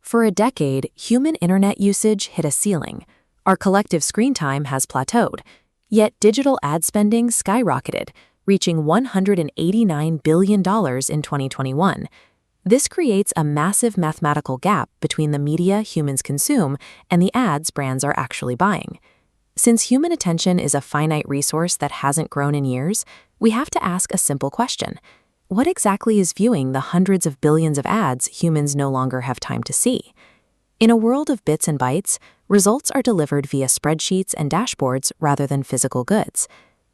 For a decade, human internet usage hit a ceiling. Our collective screen time has plateaued. Yet digital ad spending skyrocketed, reaching $189 billion in 2021. This creates a massive mathematical gap between the media humans consume and the ads brands are actually buying. Since human attention is a finite resource that hasn't grown in years, we have to ask a simple question. What exactly is viewing the hundreds of billions of ads humans no longer have time to see? In a world of bits and bytes, results are delivered via spreadsheets and dashboards rather than physical goods.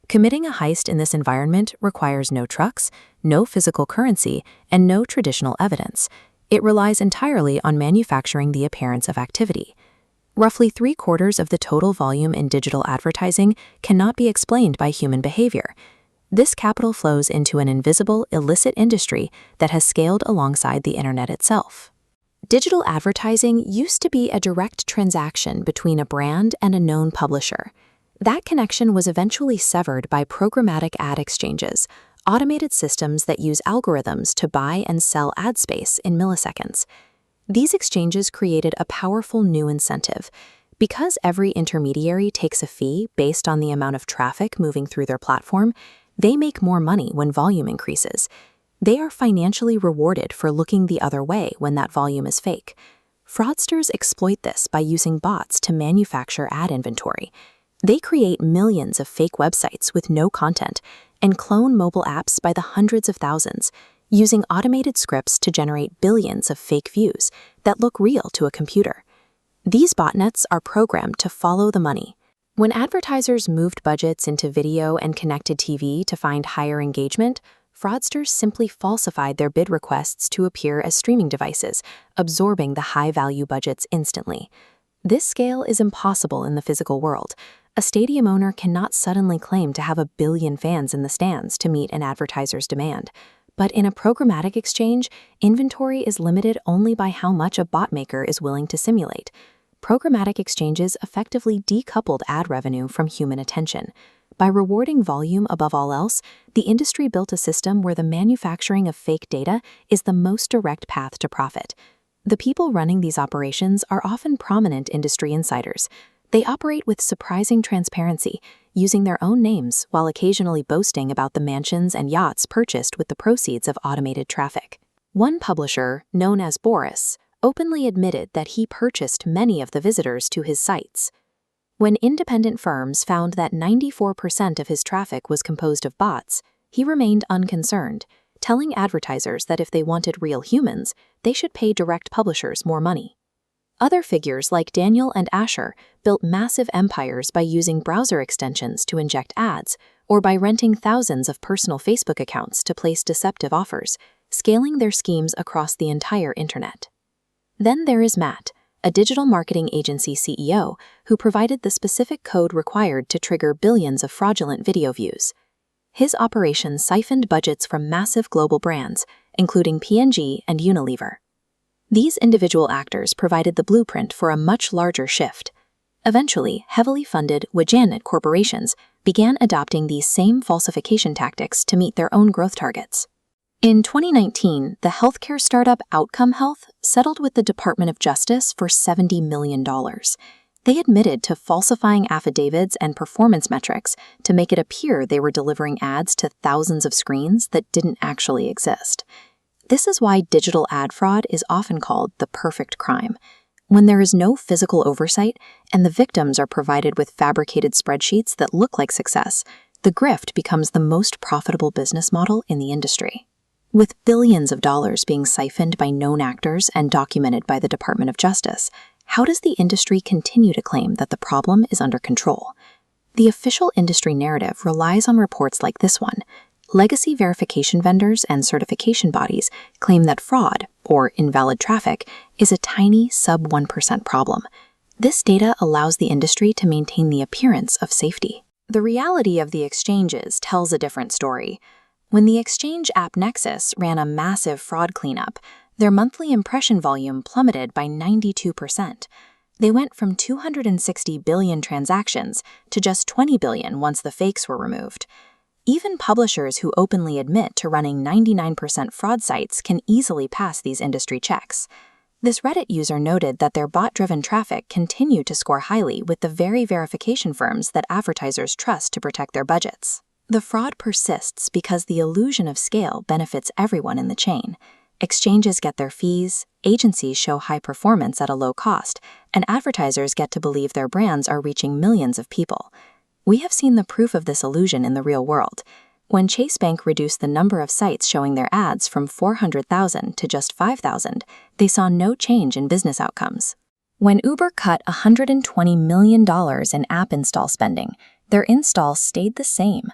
Committing a heist in this environment requires no trucks, no physical currency, and no traditional evidence. It relies entirely on manufacturing the appearance of activity. Roughly 3/4 of the total volume in digital advertising cannot be explained by human behavior. This capital flows into an invisible, illicit industry that has scaled alongside the internet itself. Digital advertising used to be a direct transaction between a brand and a known publisher. That connection was eventually severed by programmatic ad exchanges, automated systems that use algorithms to buy and sell ad space in milliseconds. These exchanges created a powerful new incentive. Because every intermediary takes a fee based on the amount of traffic moving through their platform, they make more money when volume increases. They are financially rewarded for looking the other way when that volume is fake. Fraudsters exploit this by using bots to manufacture ad inventory. They create millions of fake websites with no content and clone mobile apps by the hundreds of thousands, using automated scripts to generate billions of fake views that look real to a computer. These botnets are programmed to follow the money. When advertisers moved budgets into video and connected TV to find higher engagement, fraudsters simply falsified their bid requests to appear as streaming devices, absorbing the high-value budgets instantly. This scale is impossible in the physical world. A stadium owner cannot suddenly claim to have 1 billion fans in the stands to meet an advertiser's demand. But in a programmatic exchange, inventory is limited only by how much a bot maker is willing to simulate. Programmatic exchanges effectively decoupled ad revenue from human attention. By rewarding volume above all else, the industry built a system where the manufacturing of fake data is the most direct path to profit. The people running these operations are often prominent industry insiders. They operate with surprising transparency, using their own names while occasionally boasting about the mansions and yachts purchased with the proceeds of automated traffic. One publisher, known as Boris, openly admitted that he purchased many of the visitors to his sites. When independent firms found that 94% of his traffic was composed of bots, he remained unconcerned, telling advertisers that if they wanted real humans, they should pay direct publishers more money. Other figures like Daniel and Asher built massive empires by using browser extensions to inject ads, or by renting thousands of personal Facebook accounts to place deceptive offers, scaling their schemes across the entire internet. Then there is Matt, a digital marketing agency CEO who provided the specific code required to trigger billions of fraudulent video views. His operation siphoned budgets from massive global brands, including P&G and Unilever. These individual actors provided the blueprint for a much larger shift. Eventually, heavily funded Wajanet corporations began adopting these same falsification tactics to meet their own growth targets. In 2019, the healthcare startup Outcome Health settled with the Department of Justice for $70 million. They admitted to falsifying affidavits and performance metrics to make it appear they were delivering ads to thousands of screens that didn't actually exist. This is why digital ad fraud is often called the perfect crime. When there is no physical oversight and the victims are provided with fabricated spreadsheets that look like success, the grift becomes the most profitable business model in the industry. With billions of dollars being siphoned by known actors and documented by the Department of Justice, how does the industry continue to claim that the problem is under control? The official industry narrative relies on reports like this one. Legacy verification vendors and certification bodies claim that fraud, or invalid traffic, is a tiny sub 1% problem. This data allows the industry to maintain the appearance of safety. The reality of the exchanges tells a different story. When the exchange app Nexus ran a massive fraud cleanup, their monthly impression volume plummeted by 92%. They went from 260 billion transactions to just 20 billion once the fakes were removed. Even publishers who openly admit to running 99% fraud sites can easily pass these industry checks. This Reddit user noted that their bot-driven traffic continued to score highly with the very verification firms that advertisers trust to protect their budgets. The fraud persists because the illusion of scale benefits everyone in the chain. Exchanges get their fees, agencies show high performance at a low cost, and advertisers get to believe their brands are reaching millions of people. We have seen the proof of this illusion in the real world. When Chase Bank reduced the number of sites showing their ads from 400,000 to just 5,000, they saw no change in business outcomes. When Uber cut $120 million in app install spending, their installs stayed the same.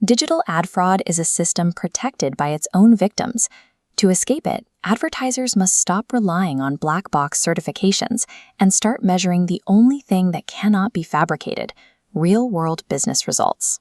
Digital ad fraud is a system protected by its own victims. To escape it, advertisers must stop relying on black box certifications and start measuring the only thing that cannot be fabricated: real-world business results.